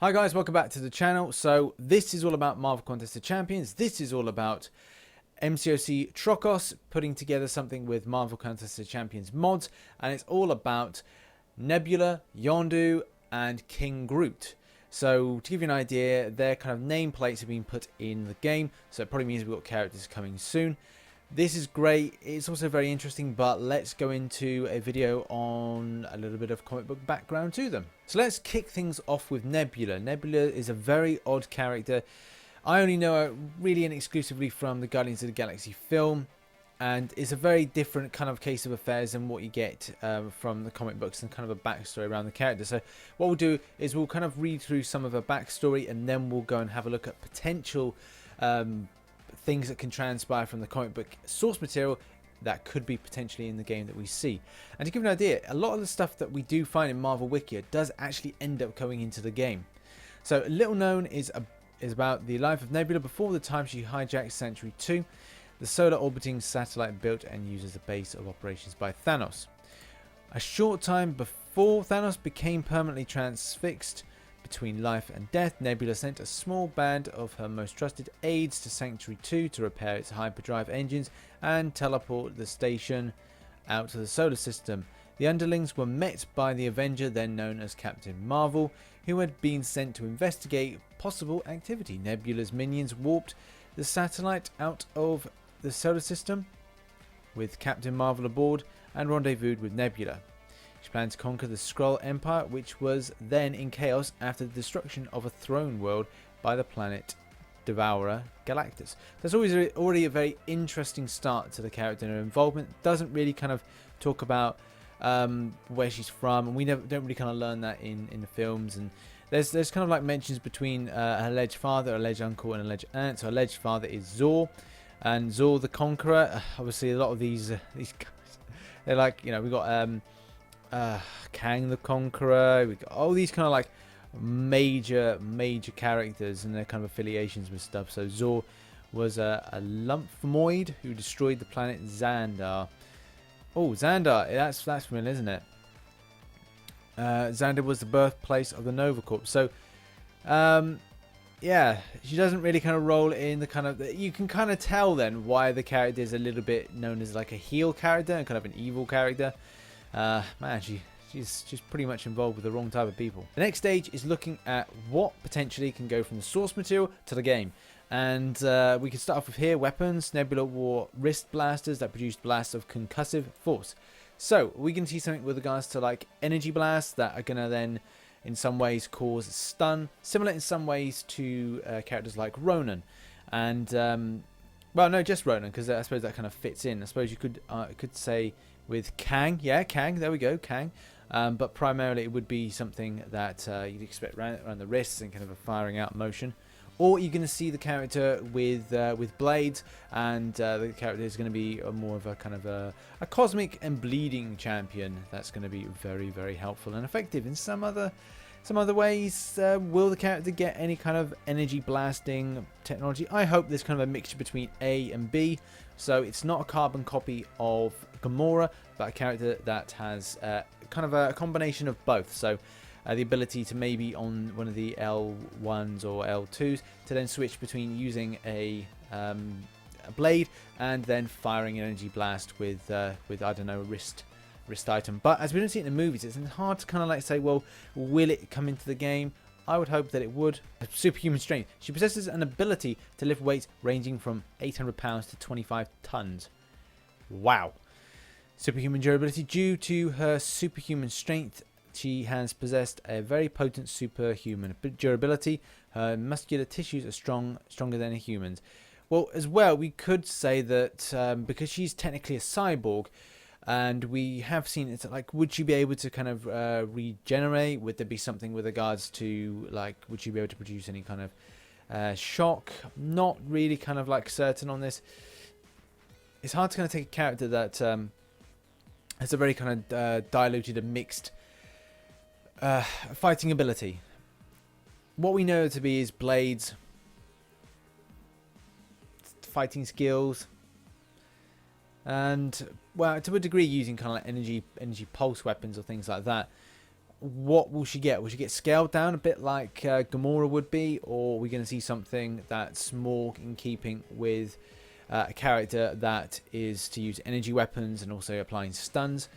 Hi guys, welcome back to the channel. So this is all about Marvel Contest of Champions. This is all about MCOC Trokos putting together something with Marvel Contest of Champions mods, and it's all about Nebula, Yondu, and King Groot. So to give you an idea, their kind of nameplates have been put in the game, so it probably means we've got characters coming soon. This is great. It's also very interesting, but let's go into a video on a little bit of comic book background to them. So let's kick things off with Nebula. Nebula is a very odd character. I only know her really and exclusively from the Guardians of the Galaxy film, and it's a very different kind of case of affairs than what you get from the comic books and kind of a backstory around the character. So what we'll do is we'll kind of read through some of her backstory, and then we'll go and have a look at potential things that can transpire from the comic book source material that could be potentially in the game that we see. And to give you an idea, a lot of the stuff that we do find in Marvel Wikia does actually end up going into the game. So little known is about the life of Nebula before the time she hijacked Sanctuary 2, the solar orbiting satellite built and used as a base of operations by Thanos. A short time before Thanos became permanently transfixed between life and death, Nebula sent a small band of her most trusted aides to Sanctuary 2 to repair its hyperdrive engines and teleport the station out to the solar system. The underlings were met by the Avenger, then known as Captain Marvel, who had been sent to investigate possible activity. Nebula's minions warped the satellite out of the solar system with Captain Marvel aboard and rendezvoused with Nebula. She planned to conquer the Skrull Empire, which was then in chaos after the destruction of a throne world by the planet Devourer Galactus. That's already a very interesting start to the character, and her involvement doesn't really kind of talk about where she's from, and we don't really kind of learn that in the films. And there's kind of like mentions between her alleged father, alleged uncle, and alleged aunt. So alleged father is Zor, and Zor the Conqueror. Obviously, a lot of these guys, they're like, you know, we got Kang the Conqueror. We got all these kind of like major characters and their kind of affiliations with stuff. So Zor was a Lumphomoid who destroyed the planet Xandar. Oh, Xandar, that's familiar, isn't it? Xandar was the birthplace of the Nova Corps. So yeah, she doesn't really kind of roll in the kind of, you can kind of tell then why the character is a little bit known as like a heel character and kind of an evil character. Man, she's pretty much involved with the wrong type of people. The next stage is looking at what potentially can go from the source material to the game. And we can start off with here, weapons. Nebula wore wrist blasters that produced blasts of concussive force. So we can see something with regards to like energy blasts that are going to then in some ways cause stun, similar in some ways to characters like Ronan. And well, no, just Ronan, because I suppose that kind of fits in. I suppose you could say with Kang, yeah, Kang, there we go, Kang. But primarily it would be something that you'd expect around the wrists and kind of a firing out motion. Or you're going to see the character with blades, and the character is going to be more of a kind of a cosmic and bleeding champion. That's going to be very, very helpful and effective in some other ways. Will the character get any kind of energy blasting technology? I hope there's kind of a mixture between A and B. So it's not a carbon copy of Gamora, but a character that has kind of a combination of both. So the ability to maybe on one of the L1s or L2s to then switch between using a blade and then firing an energy blast with I don't know, wrist item. But as we don't see it in the movies, it's hard to kind of like say, well, will it come into the game? I would hope that it would. Superhuman Strength. She possesses an ability to lift weights ranging from 800 pounds to 25 tons. Wow. Superhuman durability. Due to her superhuman strength, she has possessed a very potent superhuman durability. Her muscular tissues are stronger than a human's. Well, as well, we could say that because she's technically a cyborg, and we have seen it, like, would she be able to kind of regenerate? Would there be something with regards to, like, would she be able to produce any kind of shock? Not really kind of like certain on this. It's hard to kind of take a character that has a very kind of diluted and mixed fighting ability. What we know to be is blades, fighting skills, and well, to a degree using kind of like energy pulse weapons or things like that. what will she get? Will she get scaled down a bit like Gamora would be, or are we going to see something that's more in keeping with a character that is to use energy weapons and also applying stuns,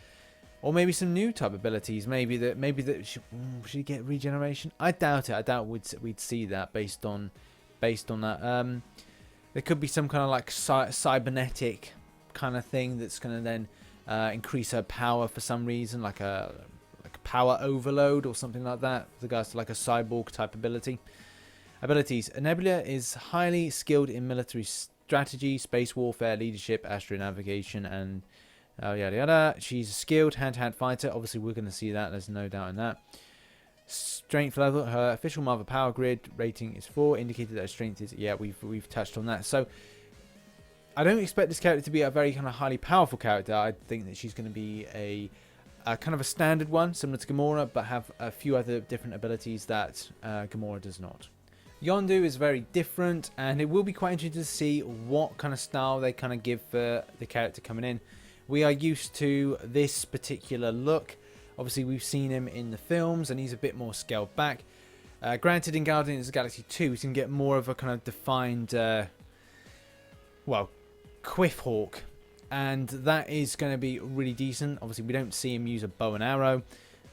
or maybe some new type abilities? Maybe that should she get regeneration? I doubt it. I doubt we'd see that based on that. There could be some kind of like cybernetic kind of thing that's going to then increase her power for some reason, like a power overload or something like that, with regards to like a cyborg type abilities. Nebula is highly skilled in military strategy, space warfare, leadership, astronavigation, and yada yada. She's a skilled hand-to-hand fighter. Obviously, we're going to see that. There's no doubt in that. Strength level. Her official Marvel Power Grid rating is 4. Indicated that her strength is... Yeah, we've touched on that. So, I don't expect this character to be a very kind of highly powerful character. I think that she's going to be a kind of a standard one, similar to Gamora, but have a few other different abilities that Gamora does not. Yondu is very different, and it will be quite interesting to see what kind of style they kind of give for the character coming in. We are used to this particular look. Obviously, we've seen him in the films, and he's a bit more scaled back. Granted, in Guardians of the Galaxy 2, we can get more of a kind of defined, quiff hawk. And that is going to be really decent. Obviously, we don't see him use a bow and arrow,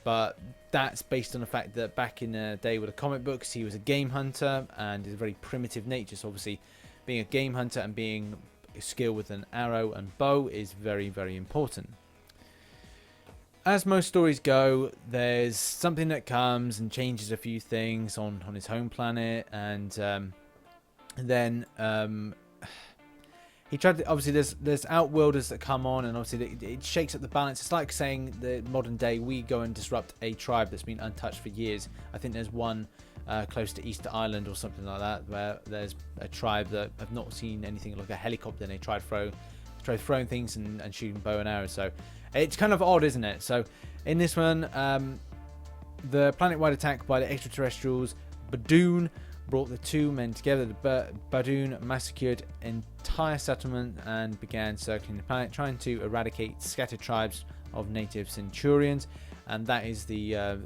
but that's based on the fact that back in the day with the comic books, he was a game hunter and is a very primitive nature. So obviously, being a game hunter and being skilled with an arrow and bow is very, very important. As most stories go, there's something that comes and changes a few things on his home planet, and then he tried to, obviously there's outworlders that come on, and obviously it shakes up the balance. It's like saying the modern day we go and disrupt a tribe that's been untouched for years. I think there's one close to Easter Island or something like that, where there's a tribe that have not seen anything like a helicopter, and they tried throwing things and shooting bow and arrows. So it's kind of odd, isn't it? So in this one, the planet-wide attack by the extraterrestrials, Badoon, brought the two men together. The Badoon massacred entire settlement and began circling the planet, trying to eradicate scattered tribes of native Centurions. And that is the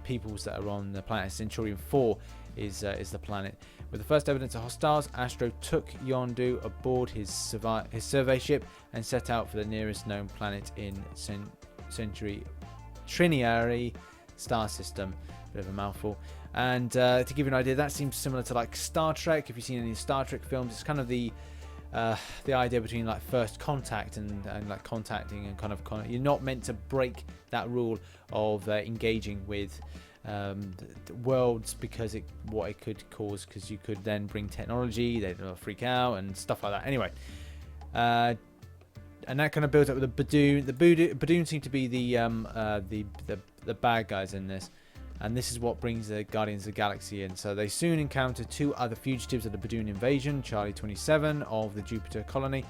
peoples that are on the planet. Centurion 4 is the planet. With the first evidence of hostiles, Astro took Yondu aboard his survey ship and set out for the nearest known planet in Trinary star system. Bit of a mouthful. And to give you an idea, that seems similar to like Star Trek. If you've seen any Star Trek films, it's kind of the idea between like first contact and like contacting, and kind of you're not meant to break that rule of engaging with worlds, because what it could cause, because you could then bring technology, they'd freak out and stuff like that. Anyway, and that kind of builds up with the Badoon. The Badoon seem to be the bad guys in this. And this is what brings the Guardians of the Galaxy in. So they soon encounter two other fugitives of the Badoon invasion, Charlie 27 of the Jupiter colony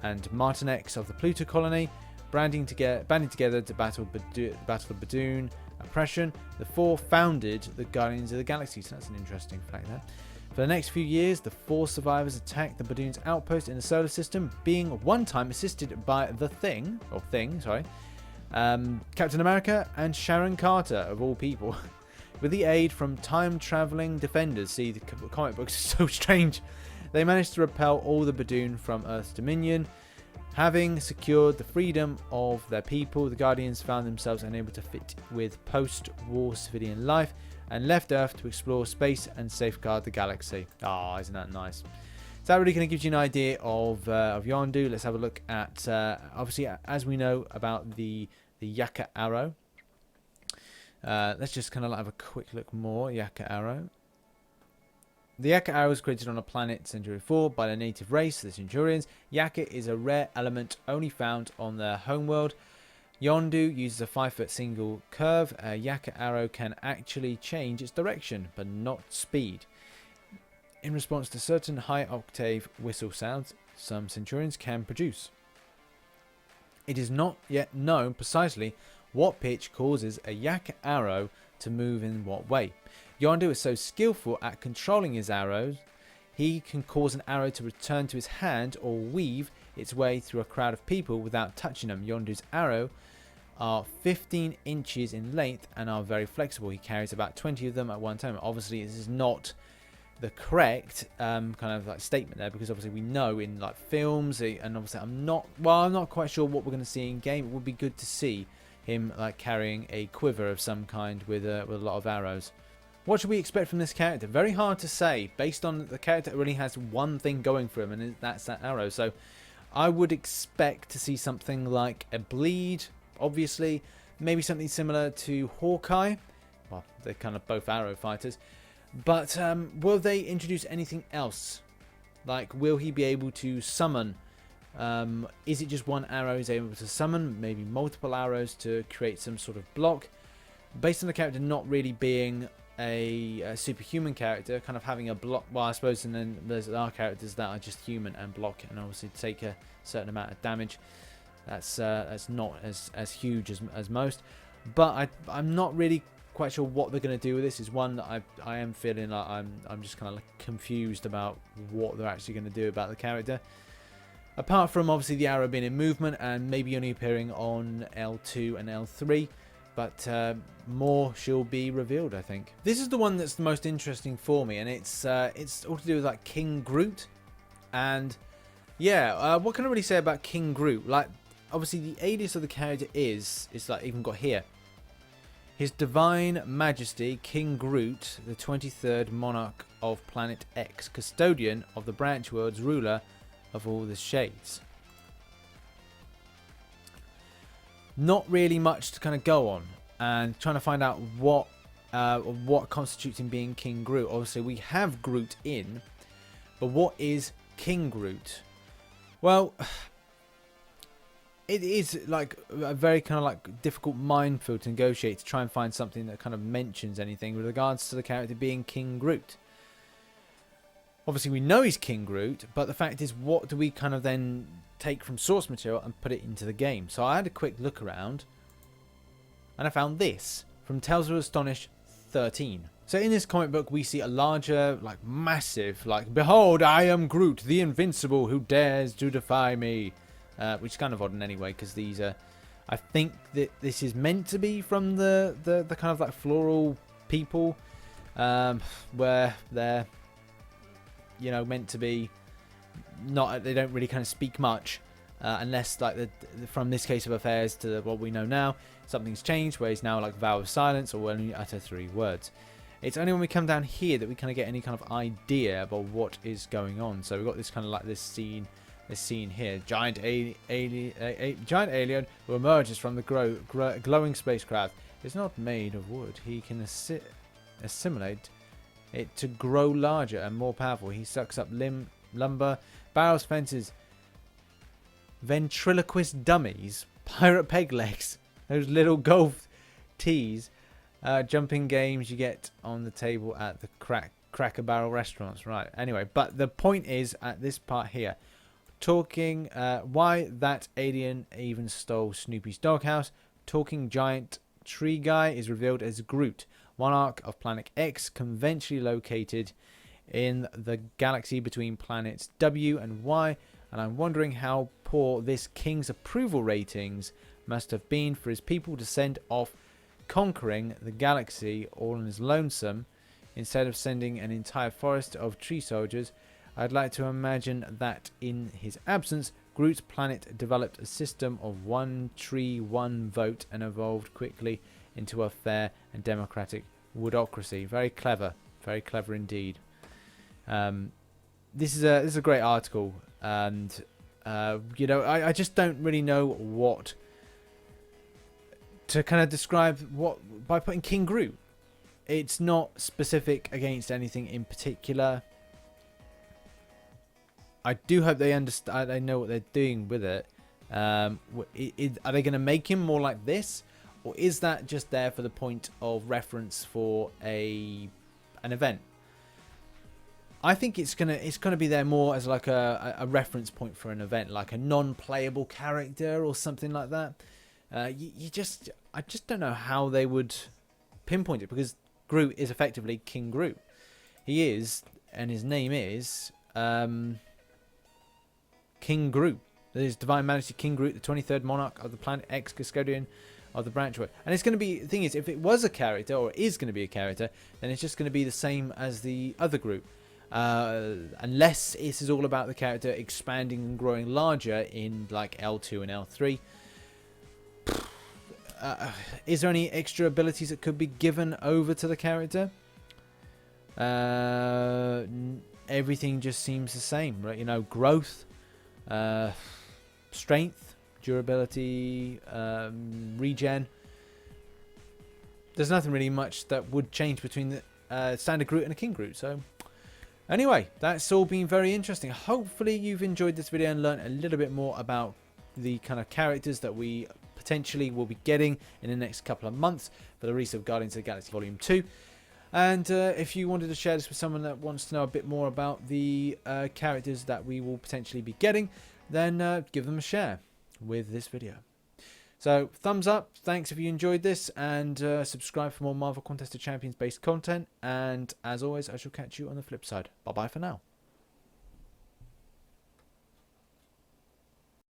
and Martin X of the Pluto colony, banding together to battle the Badoon oppression. The four founded the Guardians of the Galaxy. So that's an interesting fact there. For the next few years, the four survivors attacked the Badoon's outpost in the solar system, being one time assisted by Captain America and Sharon Carter, of all people, with the aid from time-traveling defenders. See, the comic books are so strange. They managed to repel all the Badoon from Earth's dominion. Having secured the freedom of their people, the Guardians found themselves unable to fit with post-war civilian life and left Earth to explore space and safeguard the galaxy. Ah, isn't that nice? So that really kind of gives you an idea of Yondu. Let's have a look at, obviously, as we know about the Yaka arrow. Let's just kind of have a quick look more. Yaka arrow. The Yaka arrow was created on a planet, Centurion 4, by the native race, the Centurions. Yaka is a rare element only found on their homeworld. Yondu uses a 5-foot single curve. A Yaka arrow can actually change its direction, but not speed. In response to certain high-octave whistle sounds some Centurions can produce. It is not yet known precisely what pitch causes a Yaka arrow to move in what way. Yondu is so skillful at controlling his arrows, he can cause an arrow to return to his hand or weave its way through a crowd of people without touching them. Yondu's arrow are 15 inches in length and are very flexible. He carries about 20 of them at one time. Obviously, this is not the correct kind of like statement there, because obviously we know in like films, and obviously I'm not quite sure what we're going to see in game. It would be good to see him like carrying a quiver of some kind with a lot of arrows. What should we expect from this character? Very hard to say, based on the character really has one thing going for him, and that's that arrow. So I would expect to see something like a bleed, obviously, maybe something similar to Hawkeye. Well, they're kind of both arrow fighters. But will they introduce anything else? Like, will he be able to summon? Is it just one arrow he's able to summon? Maybe multiple arrows to create some sort of block? Based on the character not really being a superhuman character, kind of having a block. Well, I suppose, and then there's our characters that are just human and block, and obviously take a certain amount of damage. That's not as huge as most, but I'm not really quite sure what they're going to do with this. Is one that I am feeling like I'm just kind of like confused about what they're actually going to do about the character. Apart from obviously the arrow being in movement and maybe only appearing on L2 and L3. But more shall be revealed, I think. This is the one that's the most interesting for me, and it's all to do with like King Groot. And yeah, what can I really say about King Groot? Like, obviously the alias of the character is like even got here. His Divine Majesty King Groot, the 23rd Monarch of Planet X, custodian of the branch world's ruler of all the shades. Not really much to kind of go on, and trying to find out what constitutes him being King Groot. Obviously, we have Groot in, but what is King Groot? Well, it is like a very kind of like difficult minefield to negotiate to try and find something that kind of mentions anything with regards to the character being King Groot. Obviously, we know he's King Groot, but the fact is, what do we kind of then take from source material and put it into the game? So I had a quick look around, and I found this from Tales of Astonish 13. So in this comic book, we see a larger, like massive, like, behold, I am Groot, the invincible, who dares to defy me. Which is kind of odd in any way, because these are, I think that this is meant to be from the kind of like floral people, where they're, you know, meant to be not, they don't really kind of speak much, unless like from this case of affairs to what we know now, something's changed where he's now like vow of silence or only utter 3 words. It's only when we come down here that we kind of get any kind of idea about what is going on. So we've got this kind of like this scene here, giant alien who emerges from the glowing spacecraft. It's not made of wood. He can assimilate it to grow larger and more powerful. He sucks up lumber, barrels, fences, ventriloquist dummies, pirate peg legs, those little golf tees, jumping games you get on the table at the Cracker Barrel restaurants. Right, anyway, but the point is at this part here, talking why that alien even stole Snoopy's doghouse. Talking giant tree guy is revealed as Groot, monarch of Planet X, conventionally located in the galaxy between planets W and Y, and I'm wondering how poor this king's approval ratings must have been for his people to send off conquering the galaxy all on his lonesome instead of sending an entire forest of tree soldiers. I'd like to imagine that in his absence, Groot's planet developed a system of 1 tree, 1 vote and evolved quickly into a fair and democratic woodocracy. Very clever indeed. This is a great article, and you know, I just don't really know what to kind of describe what by putting King Groot. It's not specific against anything in particular. I do hope they understand. They know what they're doing with it. Are they going to make him more like this, or is that just there for the point of reference for an event? I think it's gonna be there more as like a reference point for an event, like a non-playable character or something like that. I just don't know how they would pinpoint it, because Groot is effectively King Groot. He is, and his name is King Groot. His Divine Majesty King Groot, the 23rd Monarch of the Planet X, custodian of the branch work. And it's going to be, the thing is, if it was a character, or is going to be a character, then it's just going to be the same as the other group. Unless this is all about the character expanding and growing larger in like L2 and L3. Is there any extra abilities that could be given over to the character? Everything just seems the same, right? You know, growth, strength, durability, regen. There's nothing really much that would change between the standard Groot and a King Groot. So anyway, that's all been very interesting. Hopefully you've enjoyed this video and learned a little bit more about the kind of characters that we potentially will be getting in the next couple of months for the release of Guardians of the Galaxy Volume 2. And if you wanted to share this with someone that wants to know a bit more about the characters that we will potentially be getting, then give them a share with this video. So thumbs up, thanks if you enjoyed this, and subscribe for more Marvel Contest of Champions based content. And as always, I shall catch you on the flip side. Bye bye for now.